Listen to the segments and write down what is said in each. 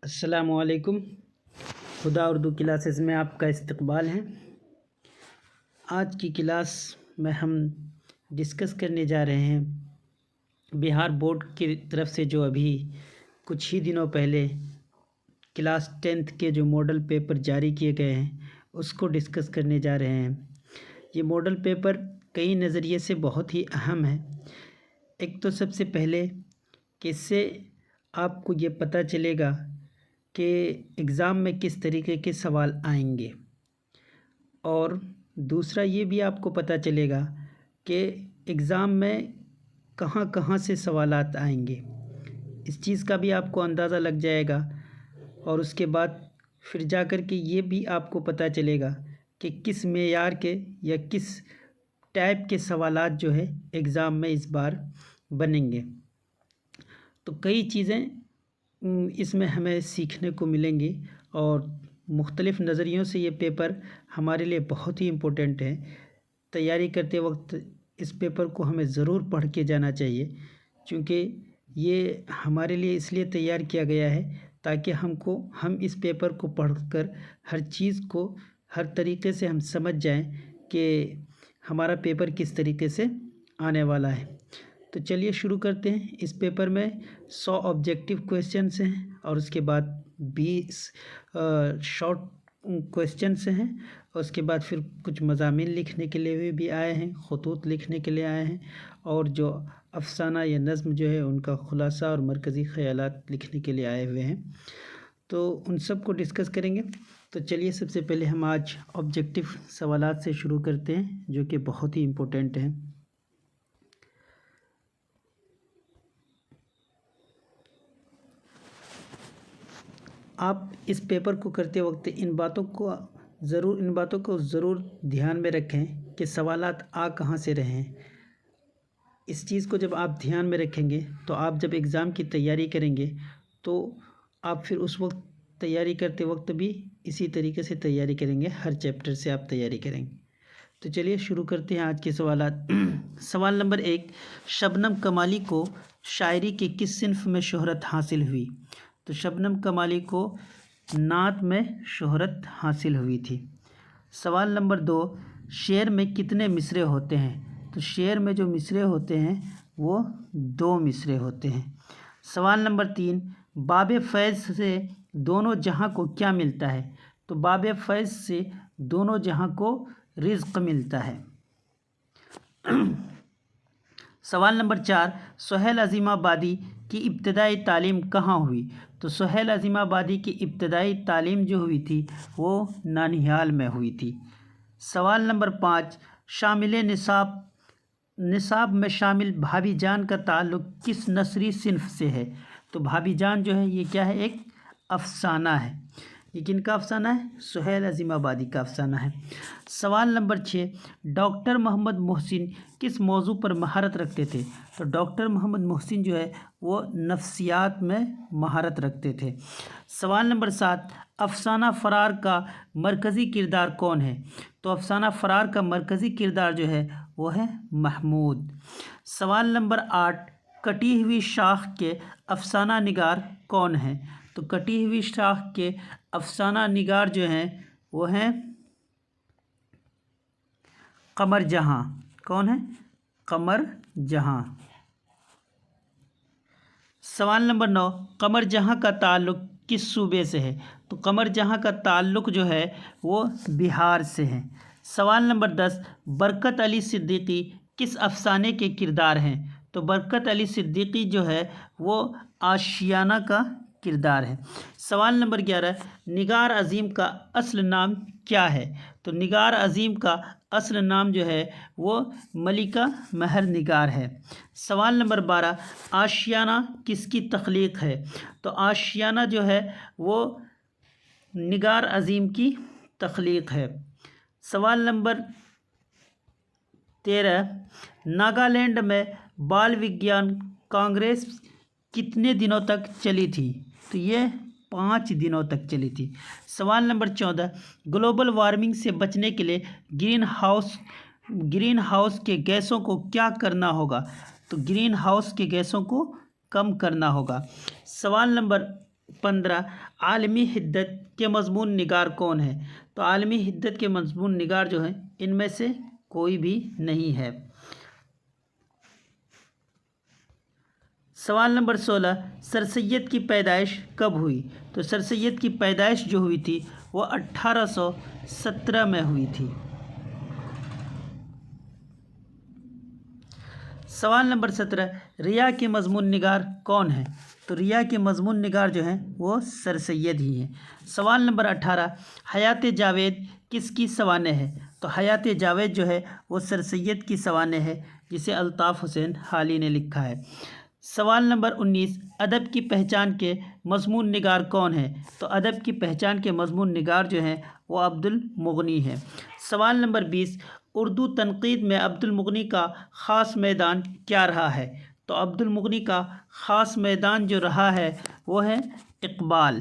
السلام علیکم۔ خدا اردو کلاسز میں آپ کا استقبال ہے۔ آج کی کلاس میں ہم ڈسکس کرنے جا رہے ہیں بہار بورڈ کی طرف سے جو ابھی کچھ ہی دنوں پہلے کلاس 10th کے جو ماڈل پیپر جاری کیے گئے ہیں اس کو ڈسکس کرنے جا رہے ہیں۔ یہ ماڈل پیپر کئی نظریے سے بہت ہی اہم ہے۔ ایک تو سب سے پہلے کہ اس سے آپ کو یہ پتہ چلے گا کہ ایگزام میں کس طریقے کے سوال آئیں گے، اور دوسرا یہ بھی آپ کو پتہ چلے گا کہ ایگزام میں کہاں کہاں سے سوالات آئیں گے، اس چیز کا بھی آپ کو اندازہ لگ جائے گا۔ اور اس کے بعد پھر جا کر کے یہ بھی آپ کو پتہ چلے گا کہ کس معیار کے یا کس ٹائپ کے سوالات جو ہے ایگزام میں اس بار بنیں گے۔ تو کئی چیزیں اس میں ہمیں سیکھنے کو ملیں گی، اور مختلف نظریوں سے یہ پیپر ہمارے لیے بہت ہی امپورٹنٹ ہے۔ تیاری کرتے وقت اس پیپر کو ہمیں ضرور پڑھ کے جانا چاہیے، چونکہ یہ ہمارے لیے اس لیے تیار کیا گیا ہے تاکہ ہم اس پیپر کو پڑھ کر ہر چیز کو ہر طریقے سے ہم سمجھ جائیں کہ ہمارا پیپر کس طریقے سے آنے والا ہے۔ تو چلیے شروع کرتے ہیں۔ اس پیپر میں 100 آبجیکٹیو کویسچنس ہیں، اور اس کے بعد 20 شارٹ کویسچنس ہیں، اور اس کے بعد پھر کچھ مضامین لکھنے کے لیے بھی آئے ہیں، خطوط لکھنے کے لیے آئے ہیں، اور جو افسانہ یا نظم جو ہے ان کا خلاصہ اور مرکزی خیالات لکھنے کے لیے آئے ہوئے ہیں۔ تو ان سب کو ڈسکس کریں گے۔ تو چلیے سب سے پہلے ہم آج آبجیکٹیو سوالات سے شروع کرتے ہیں جو کہ بہت ہی امپورٹنٹ ہیں۔ آپ اس پیپر کو کرتے وقت ان باتوں کو ضرور دھیان میں رکھیں کہ سوالات آ کہاں سے رہے ہیں۔ اس چیز کو جب آپ دھیان میں رکھیں گے تو آپ جب ایگزام کی تیاری کریں گے تو آپ پھر اس وقت تیاری کرتے وقت بھی اسی طریقے سے تیاری کریں گے، ہر چیپٹر سے آپ تیاری کریں گے۔ تو چلیے شروع کرتے ہیں آج کے سوالات۔ سوال نمبر 1، شبنم کمالی کو شاعری کے کس صنف میں شہرت حاصل ہوئی؟ تو شبنم کمالی کو نعت میں شہرت حاصل ہوئی تھی۔ سوال نمبر 2، شعر میں کتنے مصرعے ہوتے ہیں؟ تو شعر میں جو مصرعے ہوتے ہیں وہ 2 مصرعے ہوتے ہیں۔ سوال نمبر 3، باب فیض سے دونوں جہاں کو کیا ملتا ہے؟ تو باب فیض سے دونوں جہاں کو رزق ملتا ہے۔ سوال نمبر 4، سہیل عظیم آبادی کی ابتدائی تعلیم کہاں ہوئی؟ تو سہیل عظیم آبادی کی ابتدائی تعلیم جو ہوئی تھی وہ نانیہال میں ہوئی تھی۔ سوال نمبر 5، شامل نصاب میں شامل بھابی جان کا تعلق کس نثری صنف سے ہے؟ تو بھابی جان جو ہے یہ کیا ہے؟ ایک افسانہ ہے۔ یہ کن کا افسانہ ہے؟ سہیل عظیم آبادی کا افسانہ ہے۔ سوال نمبر 6، ڈاکٹر محمد محسن کس موضوع پر مہارت رکھتے تھے؟ تو ڈاکٹر محمد محسن جو ہے وہ نفسیات میں مہارت رکھتے تھے۔ سوال نمبر 7، افسانہ فرار کا مرکزی کردار کون ہے؟ تو افسانہ فرار کا مرکزی کردار جو ہے وہ ہے محمود۔ سوال نمبر 8، کٹی ہوئی شاخ کے افسانہ نگار کون ہیں؟ تو کٹی ہوئی شاخ کے افسانہ نگار جو ہیں وہ ہیں قمر جہاں۔ کون ہے؟ قمر جہاں۔ سوال نمبر 9، قمر جہاں کا تعلق کس صوبے سے ہے؟ تو قمر جہاں کا تعلق جو ہے وہ بہار سے ہے۔ سوال نمبر 10، برکت علی صدیقی کس افسانے کے کردار ہیں؟ تو برکت علی صدیقی جو ہے وہ آشیانہ کا کردار ہے۔ سوال نمبر 11، نگار عظیم کا اصل نام کیا ہے؟ تو نگار عظیم کا اصل نام جو ہے وہ ملکہ مہر نگار ہے۔ سوال نمبر 12، آشیانہ کس کی تخلیق ہے؟ تو آشیانہ جو ہے وہ نگار عظیم کی تخلیق ہے۔ سوال نمبر 13، ناگالینڈ میں بال وگیان کانگریس کتنے دنوں تک چلی تھی؟ تو یہ 5 دنوں تک چلی تھی۔ سوال نمبر 14، گلوبل وارمنگ سے بچنے کے لیے گرین ہاؤس کے گیسوں کو کیا کرنا ہوگا؟ تو گرین ہاؤس کے گیسوں کو کم کرنا ہوگا۔ سوال نمبر 15 عالمی حدت کے مضمون نگار کون ہے؟ تو عالمی حدت کے مضمون نگار جو ہیں ان میں سے کوئی بھی نہیں ہے۔ سوال نمبر 16 سر سید کی پیدائش کب ہوئی؟ تو سر سید کی پیدائش جو ہوئی تھی وہ 1817 میں ہوئی تھی۔ سوال نمبر 17 ریا کے مضمون نگار کون ہیں؟ تو ریا کے مضمون نگار جو ہیں وہ سر سید ہی ہیں۔ سوال نمبر 18 حیات جاوید کس کی سوانح ہے؟ تو حیات جاوید جو ہے وہ سر سید کی سوانح ہے، جسے الطاف حسین حالی نے لکھا ہے۔ سوال نمبر 19 ادب کی پہچان کے مضمون نگار کون ہیں؟ تو ادب کی پہچان کے مضمون نگار جو ہیں وہ عبد المغنی ہیں۔ سوال نمبر 20 اردو تنقید میں عبد المغنی کا خاص میدان کیا رہا ہے؟ تو عبد المغنی کا خاص میدان جو رہا ہے وہ ہے اقبال۔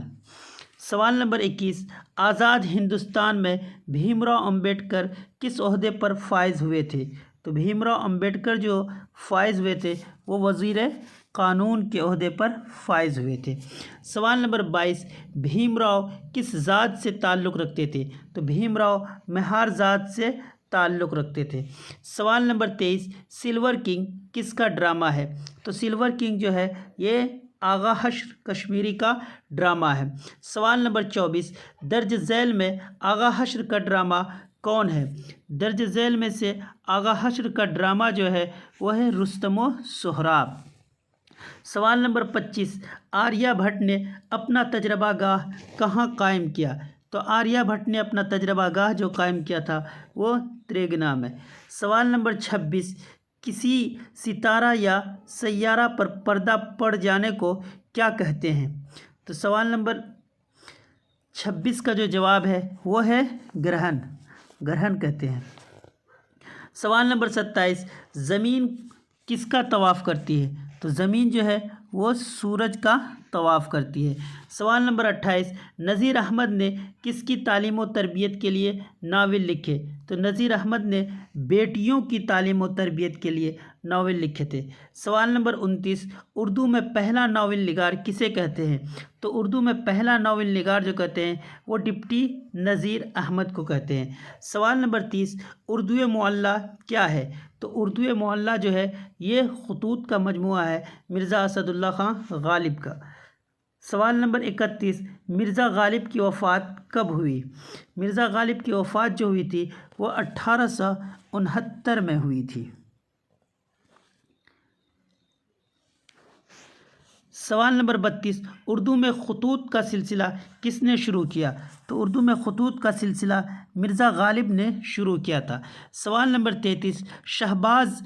سوال نمبر 21 آزاد ہندوستان میں بھیم راؤ امبیڈکر کس عہدے پر فائز ہوئے تھے؟ تو بھیم راؤ امبیڈکر جو فائز ہوئے تھے وہ وزیر قانون کے عہدے پر فائز ہوئے تھے۔ سوال نمبر 22 بھیم راؤ کس ذات سے تعلق رکھتے تھے؟ تو بھیم راؤ مہار ذات سے تعلق رکھتے تھے۔ سوال نمبر 23 سلور کنگ کس کا ڈرامہ ہے؟ تو سلور کنگ جو ہے یہ آغا حشر کشمیری کا ڈرامہ ہے۔ سوال نمبر 24 درج ذیل میں آغا حشر کا ڈرامہ کون ہے؟ درج ذیل میں سے آغا حشر کا ڈرامہ جو ہے وہ ہے رستم و سہراب۔ سوال نمبر 25 آریہ بھٹ نے اپنا تجربہ گاہ کہاں قائم کیا؟ تو آریہ بھٹ نے اپنا تجربہ گاہ جو قائم کیا تھا وہ تریگنا میں۔ سوال نمبر 26 کسی ستارہ یا سیارہ پر پردہ پڑ جانے کو کیا کہتے ہیں؟ تو سوال نمبر 26 کا جو جواب ہے وہ ہے گرہن، گرہن کہتے ہیں۔ سوال نمبر 27 زمین کس کا طواف کرتی ہے؟ تو زمین جو ہے وہ سورج کا طواف کرتی ہے۔ سوال نمبر 28 نذیر احمد نے کس کی تعلیم و تربیت کے لیے ناول لکھے؟ تو نذیر احمد نے بیٹیوں کی تعلیم و تربیت کے لیے ناول لکھے تھے۔ سوال نمبر 29 اردو میں پہلا ناول نگار کسے کہتے ہیں؟ تو اردو میں پہلا ناول نگار جو کہتے ہیں وہ ڈپٹی نذیر احمد کو کہتے ہیں۔ سوال نمبر 30 اردو معلیٰ کیا ہے؟ تو اردو معلیٰ جو ہے یہ خطوط کا مجموعہ ہے مرزا اسد اللہ خان غالب کا۔ سوال نمبر 31 مرزا غالب کی وفات کب ہوئی؟ مرزا غالب کی وفات جو ہوئی تھی وہ 1869 میں ہوئی تھی۔ سوال نمبر 32 اردو میں خطوط کا سلسلہ کس نے شروع کیا؟ تو اردو میں خطوط کا سلسلہ مرزا غالب نے شروع کیا تھا۔ سوال نمبر 33 شہباز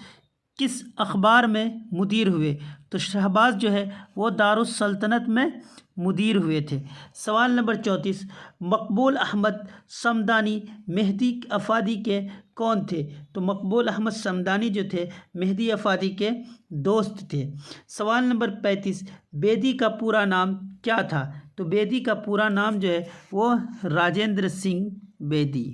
کس اخبار میں مدیر ہوئے؟ تو شہباز جو ہے وہ دارالسلطنت میں مدیر ہوئے تھے۔ سوال نمبر 34 مقبول احمد صمدانی مہدی افادی کے کون تھے؟ تو مقبول احمد صمدانی جو تھے مہدی افادی کے دوست تھے۔ سوال نمبر 35 بیدی کا پورا نام کیا تھا؟ تو بیدی کا پورا نام جو ہے وہ راجندر سنگھ بیدی۔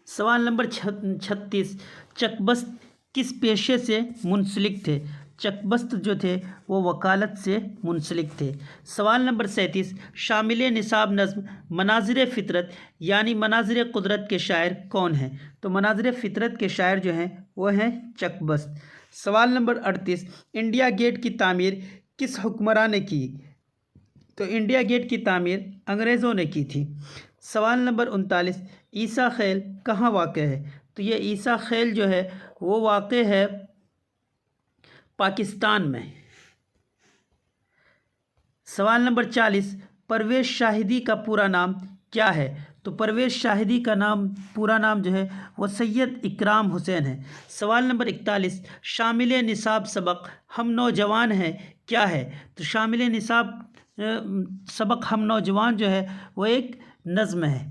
سوال نمبر 36 چک بست کس پیشے سے منسلک تھے؟ چک بست جو تھے وہ وکالت سے منسلک تھے۔ سوال نمبر 37 شامل نصاب نظم مناظر فطرت یعنی مناظر قدرت کے شاعر کون ہیں؟ تو مناظر فطرت کے شاعر جو ہیں وہ ہیں چک بست۔ سوال نمبر 38 انڈیا گیٹ کی تعمیر کس حکمراں نے کی؟ تو انڈیا گیٹ کی تعمیر انگریزوں نے کی تھی۔ سوال نمبر 39 عیسیٰ خیل کہاں واقع ہے؟ تو یہ عیسیٰ خیل جو ہے وہ واقع ہے پاکستان میں۔ سوال نمبر 40 پرویز شاہدی کا پورا نام کیا ہے؟ تو پرویز شاہدی کا پورا نام جو ہے وہ سید اکرام حسین ہے۔ سوال نمبر 41 شامل نصاب سبق ہم نوجوان ہیں کیا ہے؟ تو شامل نصاب سبق ہم نوجوان جو ہے وہ ایک نظم ہے۔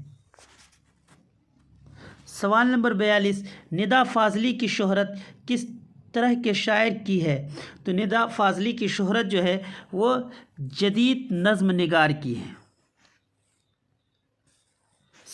سوال نمبر 42 ندا فاضلی کی شہرت کس طرح کے شاعر کی ہے؟ تو ندا فاضلی کی شہرت جو ہے وہ جدید نظم نگار کی ہے۔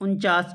49,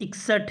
61,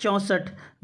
64,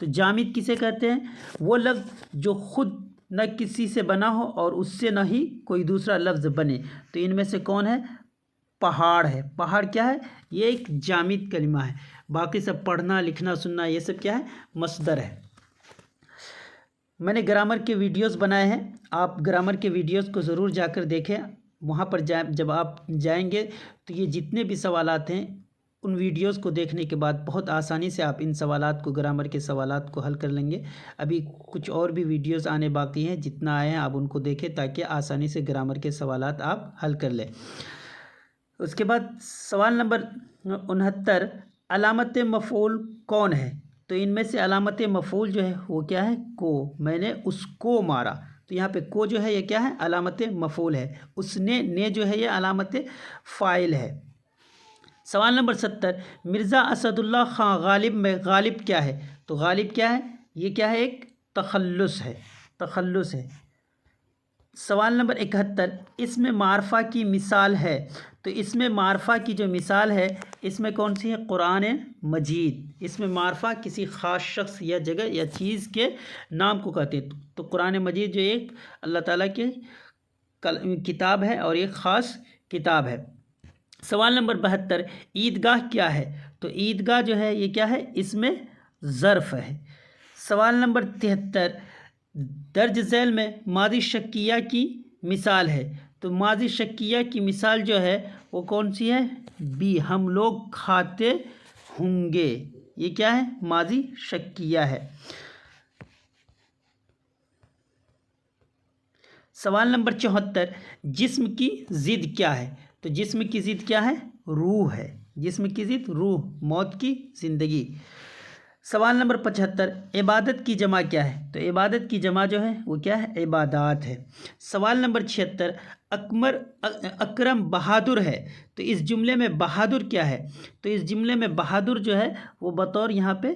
تو جامد کسے کہتے ہیں؟ وہ لفظ جو خود نہ کسی سے بنا ہو اور اس سے نہ ہی کوئی دوسرا لفظ بنے، تو ان میں سے کون ہے؟ پہاڑ ہے۔ پہاڑ کیا ہے؟ یہ ایک جامد کلمہ ہے۔ باقی سب پڑھنا لکھنا سننا یہ سب کیا ہے؟ مصدر ہے۔ میں نے گرامر کے ویڈیوز بنائے ہیں، آپ گرامر کے ویڈیوز کو ضرور جا کر دیکھیں۔ وہاں پر جب آپ جائیں گے تو یہ جتنے بھی سوالات ہیں ان ویڈیوز کو دیکھنے کے بعد بہت آسانی سے آپ ان سوالات کو، گرامر کے سوالات کو حل کر لیں گے۔ ابھی کچھ اور بھی ویڈیوز آنے باقی ہیں، جتنا آئے ہیں آپ ان کو دیکھیں تاکہ آسانی سے گرامر کے سوالات آپ حل کر لیں۔ اس کے بعد سوال نمبر 69، علامت مفعول کون ہے؟ تو ان میں سے علامت مفعول جو ہے وہ کیا ہے؟ کو۔ میں نے اس کو مارا، تو یہاں پہ کو جو ہے یہ کیا ہے؟ علامت مفعول ہے۔ اس نے جو ہے یہ علامت فاعل ہے۔ سوال نمبر 70، مرزا اسد اللہ خان غالب میں غالب کیا ہے؟ تو غالب کیا ہے؟ یہ کیا ہے؟ ایک تخلص ہے، تخلص ہے۔ سوال نمبر 71، اسم معرفہ کی مثال ہے؟ تو اسم معرفہ کی جو مثال ہے اس میں کون سی ہے؟ قرآن مجید۔ اسم معرفہ کسی خاص شخص یا جگہ یا چیز کے نام کو کہتے ہیں، تو قرآن مجید جو ایک اللہ تعالیٰ کی کتاب ہے اور ایک خاص کتاب ہے۔ سوال نمبر 72، عیدگاہ کیا ہے؟ تو عیدگاہ جو ہے یہ کیا ہے؟ اسم ظرف ہے۔ سوال نمبر 73، درج ذیل میں ماضی شکیہ کی مثال ہے؟ تو ماضی شکیہ کی مثال جو ہے وہ کون سی ہے؟ بی، ہم لوگ کھاتے ہوں گے۔ یہ کیا ہے؟ ماضی شکیہ ہے۔ سوال نمبر 74، جسم کی ضد کیا ہے؟ تو جسم کی ضد کیا ہے؟ روح ہے۔ جسم کی ضد روح، موت کی زندگی۔ سوال نمبر 75، عبادت کی جمع کیا ہے؟ تو عبادت کی جمع جو ہے وہ کیا ہے؟ عبادات ہے۔ سوال نمبر 76، اکرم بہادر ہے، تو اس جملے میں بہادر کیا ہے؟ تو اس جملے میں بہادر جو ہے وہ بطور یہاں پہ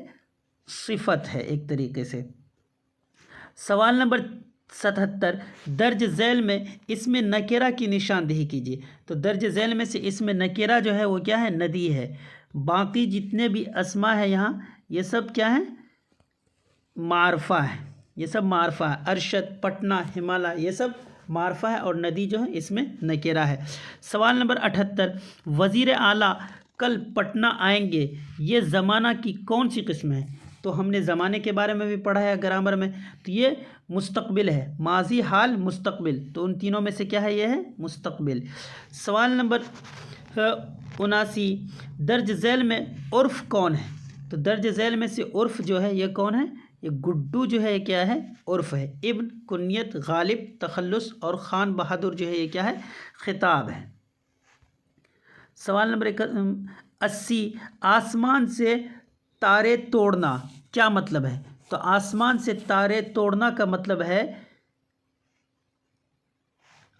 صفت ہے ایک طریقے سے۔ سوال نمبر 77، درج ذیل میں اسم نکرہ کی نشاندہی کیجیے۔ تو درج ذیل میں سے اسم نکرہ جو ہے وہ کیا ہے؟ ندی ہے۔ باقی جتنے بھی اسما ہے یہاں یہ سب کیا ہے؟ معرفہ ہے۔ یہ سب معرفہ ہے۔ ارشد، پٹنہ، ہمالیہ یہ سب معرفہ ہے، اور ندی جو ہے اس میں نکرہ ہے۔ سوال نمبر 78، وزیر اعلیٰ کل پٹنہ آئیں گے، یہ زمانہ کی کون سی قسم ہے؟ تو ہم نے زمانے کے بارے میں بھی پڑھا ہے گرامر میں، تو یہ مستقبل ہے، ماضی، حال، مستقبل، تو ان تینوں میں سے کیا ہے؟ یہ ہے مستقبل۔ سوال نمبر 79، درج ذیل میں عرف کون ہے؟ تو درج ذیل میں سے عرف جو ہے یہ کون ہے؟ یہ گڈو جو ہے یہ کیا ہے؟ عرف ہے۔ ابن، کنیت، غالب، تخلص، اور خان بہادر جو ہے یہ کیا ہے؟ خطاب ہے۔ سوال نمبر 80، آسمان سے تارے توڑنا کیا مطلب ہے؟ تو آسمان سے تارے توڑنا کا مطلب ہے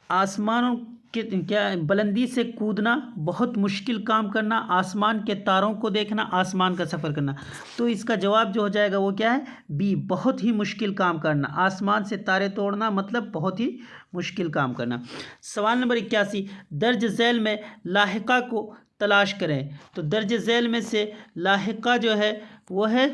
آسمانوں کے کیا بلندی سے کودنا، بہت مشکل کام کرنا، آسمان کے تاروں کو دیکھنا، آسمان کا سفر کرنا۔ تو اس کا جواب جو ہو جائے گا وہ کیا ہے؟ بی، بہت ہی مشکل کام کرنا۔ آسمان سے تارے توڑنا مطلب بہت ہی مشکل کام کرنا۔ سوال نمبر 81، درج ذیل میں لاحقہ کو تلاش کریں۔ تو درج ذیل میں سے لاحقہ جو ہے وہ ہے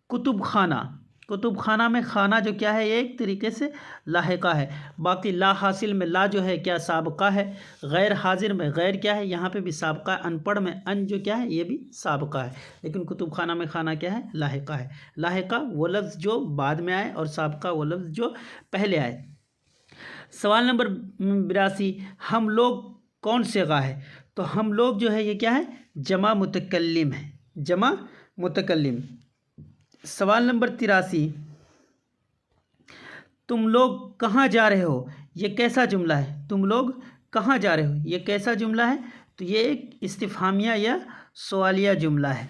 کتب خانہ۔ کتب خانہ میں خانہ جو کیا ہے؟ یہ ایک طریقے سے لاحقہ ہے۔ باقی لا حاصل میں لا جو ہے کیا؟ سابقہ ہے۔ غیر حاضر میں غیر کیا ہے؟ یہاں پہ بھی سابقہ ہے۔ ان پڑھ میں ان جو کیا ہے؟ یہ بھی سابقہ ہے۔ لیکن کتب خانہ میں خانہ کیا ہے؟ لاحقہ ہے۔ لاحقہ وہ لفظ جو بعد میں آئے، اور سابقہ وہ لفظ جو پہلے آئے۔ سوال نمبر 82، ہم لوگ کون صیغہ ہے؟ تو ہم لوگ جو ہے یہ کیا ہے؟ جمع متکلم ہے، جمع متکلم۔ سوال نمبر 83، تم لوگ کہاں جا رہے ہو، یہ کیسا جملہ ہے؟ تم لوگ کہاں جا رہے ہو یہ کیسا جملہ ہے؟ تو یہ ایک استفہامیہ یا سوالیہ جملہ ہے۔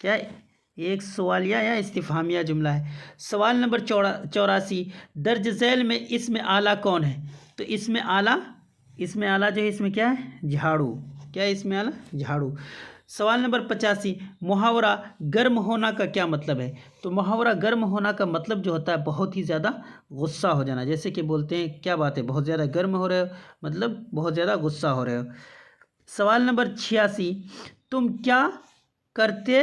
کیا یہ ایک سوالیہ یا استفہامیہ جملہ ہے۔ سوال نمبر 84، درج ذیل میں اسم اعلیٰ کون ہے؟ تو اسم اعلیٰ جو ہے اس میں کیا ہے؟ جھاڑو۔ کیا ہے اسم اعلیٰ؟ جھاڑو۔ سوال نمبر 85، محاورہ گرم ہونا کا کیا مطلب ہے؟ تو محاورہ گرم ہونا کا مطلب جو ہوتا ہے بہت ہی زیادہ غصہ ہو جانا، جیسے کہ بولتے ہیں کیا بات ہے بہت زیادہ گرم ہو رہے ہو، مطلب بہت زیادہ غصہ ہو رہے ہو۔ سوال نمبر 86، تم کیا کرتے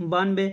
92,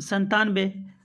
97,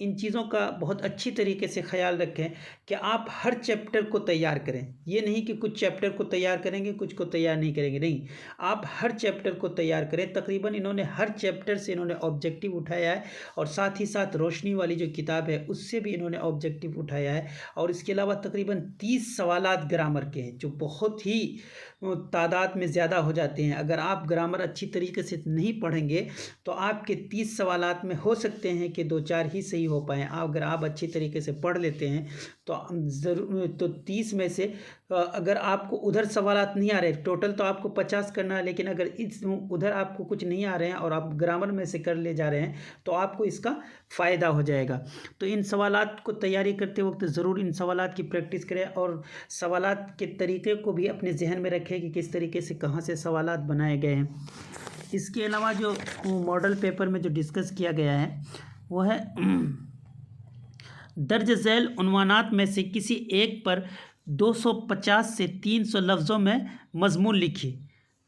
ان چیزوں کا بہت اچھی طریقے سے خیال رکھیں کہ آپ ہر چیپٹر کو تیار کریں. یہ نہیں کہ کچھ چیپٹر کو تیار کریں گے کچھ کو تیار نہیں کریں گے، نہیں، آپ ہر چیپٹر کو تیار کریں. تقریباً انہوں نے ہر چیپٹر سے انہوں نے آبجیکٹیو اٹھایا ہے، اور ساتھ ہی ساتھ روشنی والی جو کتاب ہے اس سے بھی انہوں نے آبجیکٹیو اٹھایا ہے. اور اس کے علاوہ تقریباً 30 سوالات گرامر کے ہیں جو بہت ہی تعداد میں زیادہ ہو جاتے ہیں. اگر آپ گرامر اچھی طریقے سے نہیں پڑھیں گے تو آپ کے 30 سوالات میں ہو سکتے ہیں کہ 2-4 ہی صحیح ہو پائیں. اگر آپ اچھی طریقے سے پڑھ لیتے ہیں تو 30 میں سے اگر آپ کو ادھر سوالات نہیں آ رہے، ٹوٹل تو آپ کو 50 کرنا ہے، لیکن اگر ادھر آپ کو کچھ نہیں آ رہے ہیں اور آپ گرامر میں سے کر لے جا رہے ہیں تو آپ کو اس کا فائدہ ہو جائے گا. تو ان سوالات کو تیاری کرتے وقت ضرور ان سوالات کی پریکٹس کریں، اور سوالات کے طریقے کو بھی اپنے ذہن میں رکھیں کہ کس طریقے سے کہاں سے سوالات بنائے گئے ہیں. اس کے علاوہ جو ماڈل پیپر میں جو ڈسکس کیا گیا ہے وہ ہے درج ذیل عنوانات میں سے کسی ایک پر 250 سے 300 لفظوں میں مضمون لکھیے.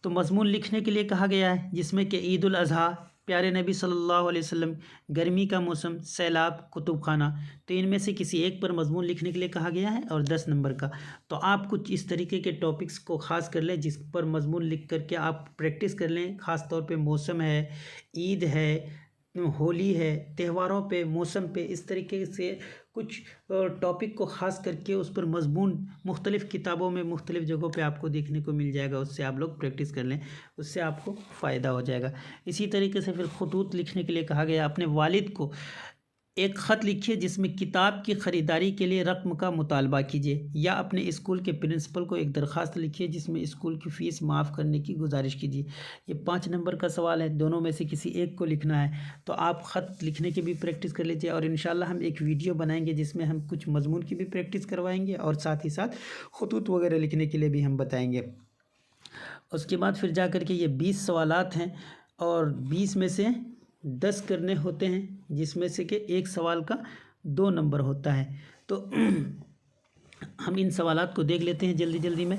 تو مضمون لکھنے کے لیے کہا گیا ہے جس میں کہ عید الاضحیٰ، پیارے نبی صلی اللہ علیہ وسلم، گرمی کا موسم، سیلاب، کتب خانہ. تو ان میں سے کسی ایک پر مضمون لکھنے کے لیے کہا گیا ہے اور 10 نمبر کا. تو آپ کچھ اس طریقے کے ٹاپکس کو خاص کر لیں جس پر مضمون لکھ کر کے آپ پریکٹس کر لیں. خاص طور پہ موسم ہے، عید ہے، ہولی ہے، تہواروں پہ، موسم پہ، اس طریقے سے کچھ ٹاپک کو خاص کر کے اس پر مضمون مختلف کتابوں میں مختلف جگہوں پہ آپ کو دیکھنے کو مل جائے گا. اس سے آپ لوگ پریکٹس کر لیں، اس سے آپ کو فائدہ ہو جائے گا. اسی طریقے سے پھر خطوط لکھنے کے لیے کہا گیا اپنے والد کو ایک خط لکھیے جس میں کتاب کی خریداری کے لیے رقم کا مطالبہ کیجیے، یا اپنے اسکول کے پرنسپل کو ایک درخواست لکھیے جس میں اسکول کی فیس معاف کرنے کی گزارش کیجیے. یہ 5 نمبر کا سوال ہے، دونوں میں سے کسی ایک کو لکھنا ہے. تو آپ خط لکھنے کی بھی پریکٹس کر لیجیے، اور انشاءاللہ ہم ایک ویڈیو بنائیں گے جس میں ہم کچھ مضمون کی بھی پریکٹس کروائیں گے اور ساتھ ہی ساتھ خطوط وغیرہ لکھنے کے لیے بھی ہم بتائیں گے. اس کے بعد پھر جا کر کے یہ 20 سوالات ہیں، اور 20 میں سے 10 کرنے ہوتے ہیں، جس میں سے کہ ایک سوال کا 2 نمبر ہوتا ہے. تو ہم ان سوالات کو دیکھ لیتے ہیں جلدی جلدی میں.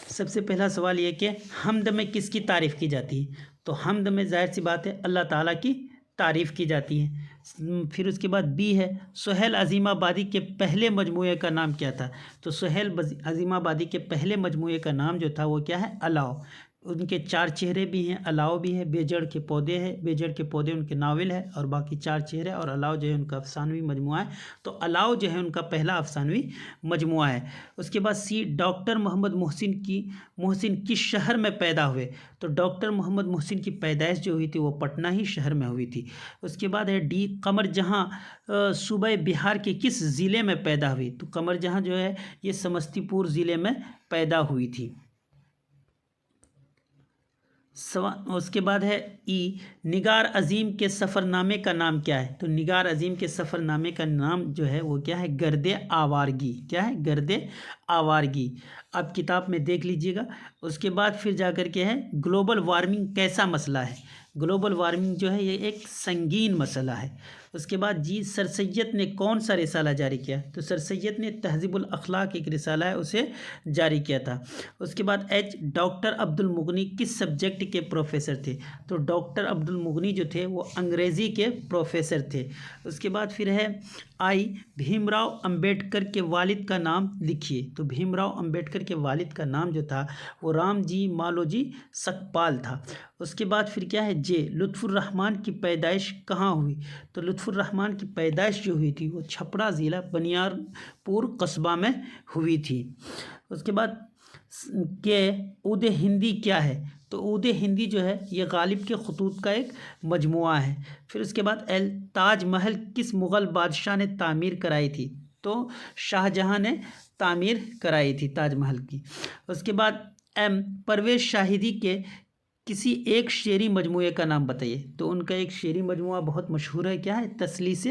سب سے پہلا سوال یہ کہ حمد میں کس کی تعریف کی جاتی ہے؟ تو حمد میں ظاہر سی بات ہے اللہ تعالیٰ کی تعریف کی جاتی ہے. پھر اس کے بعد بی ہے سہیل عظیم آبادی کے پہلے مجموعے کا نام کیا تھا؟ تو سہیل عظیم آبادی کے پہلے مجموعے کا نام جو تھا وہ کیا ہے؟ الاؤ. ان کے 4 چہرے بھی ہیں، الاؤ بھی ہے، بے جڑ کے پودے ہیں، بے جڑ کے پودے ان کے ناول ہے، اور باقی 4 چہرے، اور الاؤ جو ہے ان کا افسانوی مجموعہ ہے. تو الاؤ جو ہے ان کا پہلا افسانوی مجموعہ ہے. اس کے بعد سی ڈاکٹر محمد محسن کس شہر میں پیدا ہوئے؟ تو ڈاکٹر محمد محسن کی پیدائش جو ہوئی تھی وہ پٹنہ ہی شہر میں ہوئی تھی. اس کے بعد ہے ڈی قمر جہاں صوبہ بہار کے کس ضلع میں پیدا ہوئی؟ تو قمر جہاں جو ہے یہ سمستی پور ضلع میں پیدا ہوئی تھی. اس کے بعد ہے ای نگار عظیم کے سفر نامے کا نام کیا ہے؟ تو نگار عظیم کے سفر نامے کا نام جو ہے وہ کیا ہے؟ گرد آوارگی. کیا ہے؟ گرد آوارگی. آپ کتاب میں دیکھ لیجئے گا. اس کے بعد پھر جا کر کے ہے گلوبل وارمنگ کیسا مسئلہ ہے؟ گلوبل وارمنگ جو ہے یہ ایک سنگین مسئلہ ہے. اس کے بعد جی سر سید نے کون سا رسالہ جاری کیا؟ تو سر سید نے تہذیب الاخلاق ایک رسالہ ہے اسے جاری کیا تھا. اس کے بعد ایچ ڈاکٹر عبد المغنی کس سبجیکٹ کے پروفیسر تھے؟ تو ڈاکٹر عبد المغنی جو تھے وہ انگریزی کے پروفیسر تھے. اس کے بعد پھر ہے آئی بھیم راؤ امبیڈکر کے والد کا نام لکھیے. تو بھیم راؤ امبیڈکر کے والد کا نام جو تھا وہ رام جی مالوجی سکپال تھا. اس کے بعد پھر کیا ہے جے لطف الرحمن کی پیدائش کہاں ہوئی؟ تو لطف الرحمن کی پیدائش جو ہوئی تھی وہ چھپرا ضلع بنیار پور قصبہ میں ہوئی تھی. اس کے بعد کہ عود ہندی کیا ہے؟ تو عود ہندی جو ہے یہ غالب کے خطوط کا ایک مجموعہ ہے. پھر اس کے بعد ایل تاج محل کس مغل بادشاہ نے تعمیر کرائی تھی؟ تو شاہ جہاں نے تعمیر کرائی تھی تاج محل کی. اس کے بعد ایم پرویز شاہدی کے کسی ایک شعری مجموعے کا نام بتائیے. تو ان کا ایک شعری مجموعہ بہت مشہور ہے، کیا ہے؟ تسلیس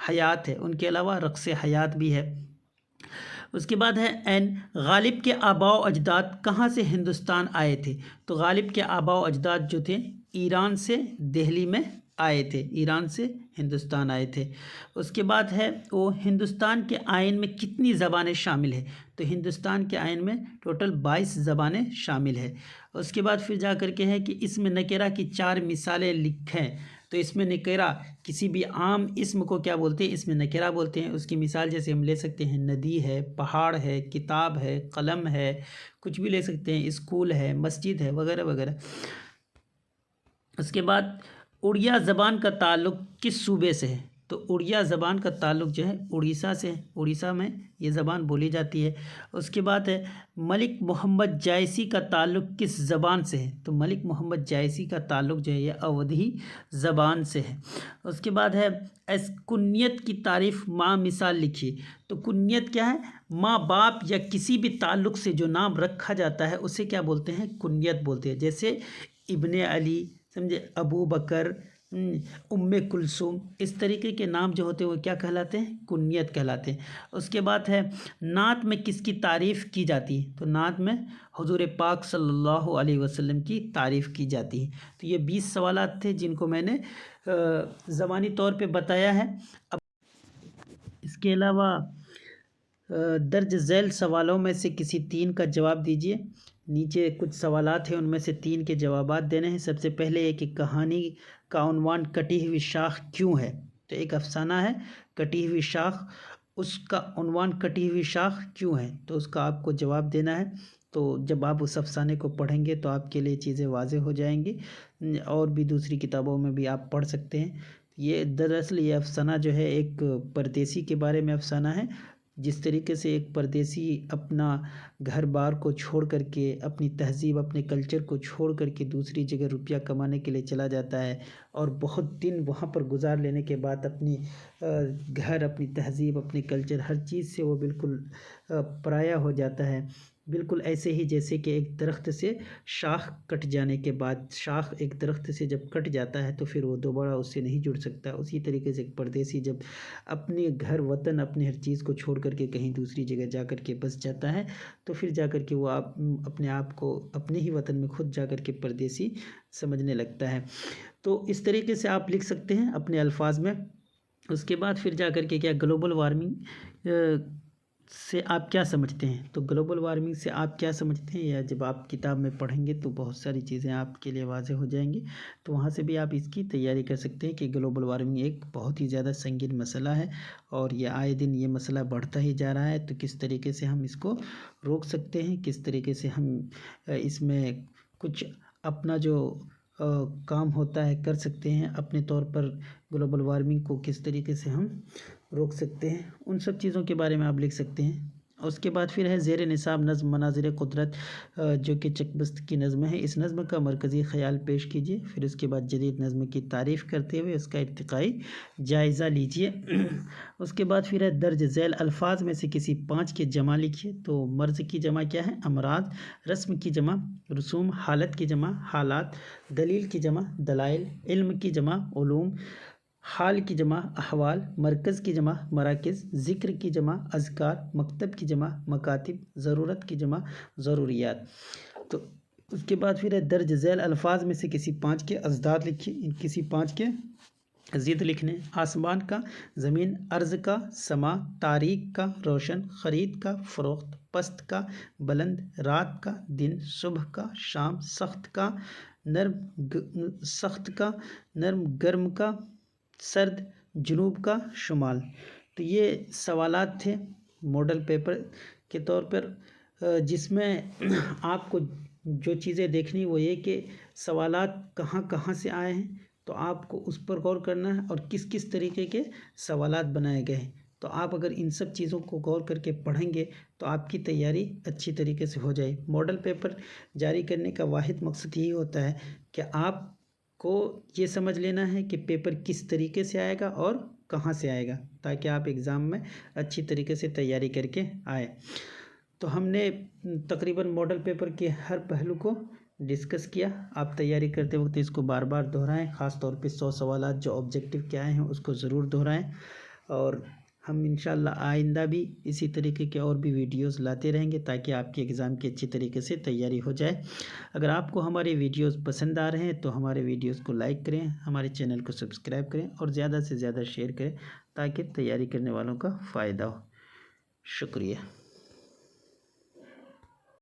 حیات ہے. ان کے علاوہ رقص حیات بھی ہے. اس کے بعد ہے این غالب کے آباء و اجداد کہاں سے ہندوستان آئے تھے؟ تو غالب کے آباء و اجداد جو تھے ایران سے دہلی میں آئے تھے، ایران سے ہندوستان آئے تھے. اس کے بعد ہے وہ ہندوستان کے آئین میں کتنی زبانیں شامل ہیں؟ تو تو ہندوستان کے آئین میں ٹوٹل 22 زبانیں شامل ہے۔ اس کے بعد پھر جا کر کے ہے کہ اسم نکرہ کی 4 مثالیں لکھیں۔ تو اسم نکرہ کسی بھی عام اسم کو کیا بولتے ہیں؟ اسم نکرہ بولتے ہیں۔ اس کی مثال جیسے ہم لے سکتے ہیں ندی ہے، پہاڑ ہے، کتاب ہے، قلم ہے، کچھ بھی لے سکتے ہیں، اسکول ہے، مسجد ہے، وغیرہ وغیرہ۔ اس کے بعد اڑیا زبان کا تعلق کس صوبے سے ہے؟ تو اڑیا زبان کا تعلق جو ہے اڑیسہ سے ہے، اڑیسہ میں یہ زبان بولی جاتی ہے۔ اس کے بعد ہے ملک محمد جائسی کا تعلق کس زبان سے ہے؟ تو ملک محمد جائسی کا تعلق جو ہے یہ اودھی زبان سے ہے۔ اس کے بعد ہے کنیت کی تعریف ماں مثال لکھیے۔ تو کنیت کیا ہے؟ ماں باپ یا کسی بھی تعلق سے جو نام رکھا جاتا ہے اسے کیا بولتے ہیں؟ کنیت بولتے ہیں۔ جیسے ابن علی، سمجھے، ابو بکر، ام کلثوم، اس طریقے کے نام جو ہوتے ہیں وہ کیا کہلاتے ہیں؟ کنیت کہلاتے ہیں۔ اس کے بعد ہے نعت میں کس کی تعریف کی جاتی ہے؟ تو نعت میں حضور پاک صلی اللہ علیہ وسلم کی تعریف کی جاتی ہے۔ تو یہ 20 سوالات تھے جن کو میں نے زبانی طور پہ بتایا ہے۔ اب اس کے علاوہ درج ذیل سوالوں میں سے کسی 3 کا جواب دیجیے۔ نیچے کچھ سوالات ہیں، ان میں سے 3 کے جوابات دینے ہیں۔ سب سے پہلے ہے کہ کہانی کا عنوان کٹی ہوئی شاخ کیوں ہے؟ تو ایک افسانہ ہے کٹی ہوئی شاخ، اس کا عنوان کٹی ہوئی شاخ کیوں ہے؟ تو اس کا آپ کو جواب دینا ہے۔ تو جب آپ اس افسانے کو پڑھیں گے تو آپ کے لیے چیزیں واضح ہو جائیں گی، اور بھی دوسری کتابوں میں بھی آپ پڑھ سکتے ہیں۔ یہ دراصل یہ افسانہ جو ہے ایک پردیسی کے بارے میں افسانہ ہے۔ جس طریقے سے ایک پردیسی اپنا گھر بار کو چھوڑ کر کے، اپنی تہذیب، اپنے کلچر کو چھوڑ کر کے دوسری جگہ روپیہ کمانے کے لیے چلا جاتا ہے، اور بہت دن وہاں پر گزار لینے کے بعد اپنی گھر، اپنی تہذیب، اپنے کلچر، ہر چیز سے وہ بالکل پرایا ہو جاتا ہے۔ بالکل ایسے ہی جیسے کہ ایک درخت سے شاخ کٹ جانے کے بعد، شاخ ایک درخت سے جب کٹ جاتا ہے تو پھر وہ دوبارہ اس سے نہیں جڑ سکتا، اسی طریقے سے ایک پردیسی جب اپنے گھر وطن، اپنے ہر چیز کو چھوڑ کر کے کہیں دوسری جگہ جا کر کے بس جاتا ہے تو پھر جا کر کے وہ اپنے آپ کو اپنے ہی وطن میں خود جا کر کے پردیسی سمجھنے لگتا ہے۔ تو اس طریقے سے آپ لکھ سکتے ہیں اپنے الفاظ میں۔ اس کے بعد پھر جا کر کے کیا گلوبل وارمنگ سے آپ کیا سمجھتے ہیں؟ تو گلوبل وارمنگ سے آپ کیا سمجھتے ہیں، یا جب آپ کتاب میں پڑھیں گے تو بہت ساری چیزیں آپ کے لیے واضح ہو جائیں گی، تو وہاں سے بھی آپ اس کی تیاری کر سکتے ہیں کہ گلوبل وارمنگ ایک بہت ہی زیادہ سنگین مسئلہ ہے، اور یہ آئے دن یہ مسئلہ بڑھتا ہی جا رہا ہے۔ تو کس طریقے سے ہم اس کو روک سکتے ہیں، کس طریقے سے ہم اس میں کچھ اپنا جو کام ہوتا ہے کر سکتے ہیں، اپنے طور پر گلوبل وارمنگ کو کس طریقے سے ہم روک سکتے ہیں، ان سب چیزوں کے بارے میں آپ لکھ سکتے ہیں۔ اس کے بعد پھر ہے زیر نصاب نظم مناظر قدرت، جو کہ چک بست کی نظم ہے، اس نظم کا مرکزی خیال پیش کیجیے۔ پھر اس کے بعد جدید نظم کی تعریف کرتے ہوئے اس کا ارتقائی جائزہ لیجیے۔ اس کے بعد پھر ہے درج ذیل الفاظ میں سے کسی 5 کے جمع لکھیے۔ تو مرض کی جمع کیا ہے؟ امراض، رسم کی جمع رسوم، حالت کی جمع حالات، دلیل کی جمع دلائل، علم کی جمع علوم، حال کی جمع احوال، مرکز کی جمع مراکز، ذکر کی جمع اذکار، مکتب کی جمع مکاتب، ضرورت کی جمع ضروریات۔ تو اس کے بعد پھر ہے درج ذیل الفاظ میں سے کسی 5 کے اضداد لکھیے۔ ان کسی 5 کے ضد لکھنے: آسمان کا، زمین، ارض کا، سما، تاریک کا، روشن، خرید کا، فروخت، پست کا، بلند، رات کا، دن، صبح کا، شام، سخت کا، نرم، گرم کا، سرد، جنوب کا، شمال۔ تو یہ سوالات تھے ماڈل پیپر کے طور پر، جس میں آپ کو جو چیزیں دیکھنی وہ یہ کہ سوالات کہاں کہاں سے آئے ہیں، تو آپ کو اس پر غور کرنا ہے، اور کس کس طریقے کے سوالات بنائے گئے ہیں۔ تو آپ اگر ان سب چیزوں کو غور کر کے پڑھیں گے تو آپ کی تیاری اچھی طریقے سے ہو جائے۔ ماڈل پیپر جاری کرنے کا واحد مقصد یہی ہوتا ہے کہ آپ کو یہ سمجھ لینا ہے کہ پیپر کس طریقے سے آئے گا اور کہاں سے آئے گا، تاکہ آپ ایگزام میں اچھی طریقے سے تیاری کر کے آئے۔ تو ہم نے تقریباً ماڈل پیپر کے ہر پہلو کو ڈسکس کیا۔ آپ تیاری کرتے وقت اس کو بار بار دہرائیں، خاص طور پہ 100 سوالات جو آبجیکٹو کے آئے ہیں اس کو ضرور دہرائیں، اور ہم انشاءاللہ آئندہ بھی اسی طریقے کے اور بھی ویڈیوز لاتے رہیں گے تاکہ آپ کے ایگزام کی اچھی طریقے سے تیاری ہو جائے۔ اگر آپ کو ہمارے ویڈیوز پسند آ رہے ہیں تو ہمارے ویڈیوز کو لائک کریں، ہمارے چینل کو سبسکرائب کریں، اور زیادہ سے زیادہ شیئر کریں تاکہ تیاری کرنے والوں کا فائدہ ہو۔ شکریہ۔